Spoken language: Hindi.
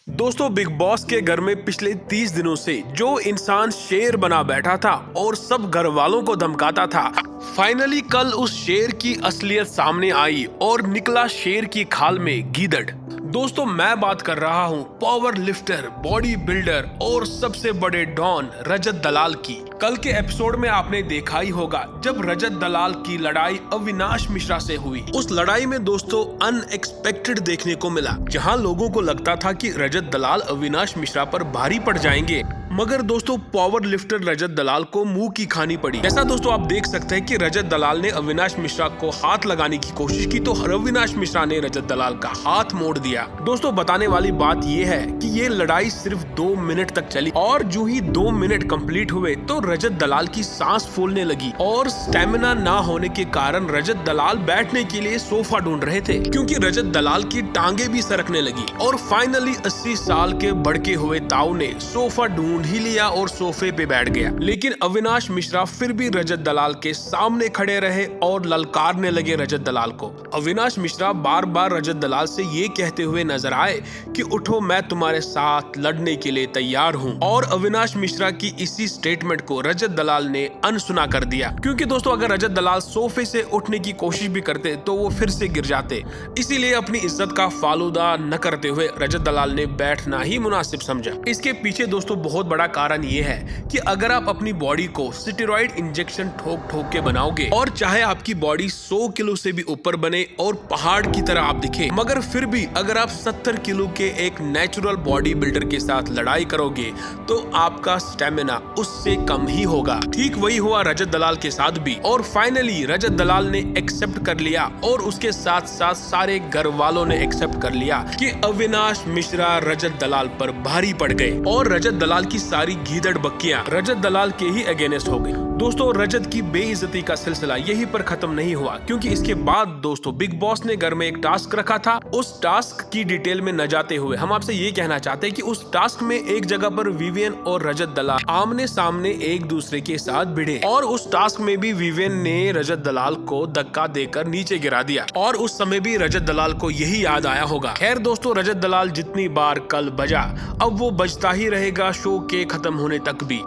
दोस्तों, बिग बॉस के घर में पिछले 30 दिनों से जो इंसान शेर बना बैठा था और सब घर वालों को धमकाता था, फाइनली कल उस शेर की असलियत सामने आई और निकला शेर की खाल में गीदड़। दोस्तों, मैं बात कर रहा हूँ पावर लिफ्टर, बॉडी बिल्डर और सबसे बड़े डॉन रजत दलाल की। कल के एपिसोड में आपने देखा ही होगा जब रजत दलाल की लड़ाई अविनाश मिश्रा से हुई। उस लड़ाई में दोस्तों अनएक्सपेक्टेड देखने को मिला, जहां लोगों को लगता था कि रजत दलाल अविनाश मिश्रा पर भारी पड़ जाएंगे, मगर दोस्तों पावर लिफ्टर रजत दलाल को मुंह की खानी पड़ी। जैसा दोस्तों आप देख सकते हैं कि रजत दलाल ने अविनाश मिश्रा को हाथ लगाने की कोशिश की तो अविनाश मिश्रा ने रजत दलाल का हाथ मोड़ दिया। दोस्तों, बताने वाली बात यह है कि ये लड़ाई सिर्फ 2 मिनट तक चली और जो ही 2 मिनट कंप्लीट हुए तो रजत दलाल की सांस फूलने लगी और स्टेमिना ना होने के कारण रजत दलाल बैठने के लिए सोफा ढूंढ रहे थे, क्योंकि रजत दलाल की टांगे भी सरकने लगी। और फाइनली 80 साल के भड़के हुए ताऊ ने सोफा ढूंढ ही लिया और सोफे पे बैठ गया। लेकिन अविनाश मिश्रा फिर भी रजत दलाल के सामने खड़े रहे और ललकारने लगे रजत दलाल को। अविनाश मिश्रा बार बार रजत दलाल से ये कहते हुए नजर आए कि उठो, मैं तुम्हारे साथ लड़ने के लिए तैयार हूँ। और अविनाश मिश्रा की इसी स्टेटमेंट को रजत दलाल ने अनसुना कर दिया, क्योंकि दोस्तों अगर रजत दलाल सोफे से उठने की कोशिश भी करते तो वो फिर से गिर जाते। इसीलिए अपनी इज्जत का फालूदा न करते हुए रजत दलाल ने बैठना ही मुनासिब समझा। इसके पीछे दोस्तों बहुत बड़ा कारण ये है कि अगर आप अपनी बॉडी को स्टेरॉइड इंजेक्शन ठोक ठोक के बनाओगे और चाहे आपकी बॉडी 100 किलो से भी ऊपर बने और पहाड़ की तरह आप दिखे, मगर फिर भी अगर आप 70 किलो के एक नेचुरल बॉडी बिल्डर के साथ लड़ाई करोगे तो आपका स्टेमिना उससे कम ही होगा। ठीक वही हुआ रजत दलाल के साथ भी और फाइनली रजत दलाल ने एक्सेप्ट कर लिया और उसके साथ साथ सारे घर वालों ने एक्सेप्ट कर लिया कि अविनाश मिश्रा रजत दलाल पर भारी पड़ गए और रजत दलाल की सारी गीदड़ बक्कियां रजत दलाल के ही अगेंस्ट हो गई। दोस्तों, रजत की बेइज्जती का सिलसिला यहीं पर खत्म नहीं हुआ, क्योंकि इसके बाद दोस्तों बिग बॉस ने घर में एक टास्क रखा था। उस टास्क की डिटेल में न जाते हुए हम आपसे ये कहना चाहते हैं कि उस टास्क में एक जगह पर विवियन और रजत दलाल आमने सामने एक दूसरे के साथ भिड़े और उस टास्क में भी विवियन ने रजत दलाल को धक्का देकर नीचे गिरा दिया और उस समय भी रजत दलाल को यही याद आया होगा। खैर दोस्तों, रजत दलाल जितनी बार कल बजा अब वो बजता ही रहेगा शो के खत्म होने तक भी।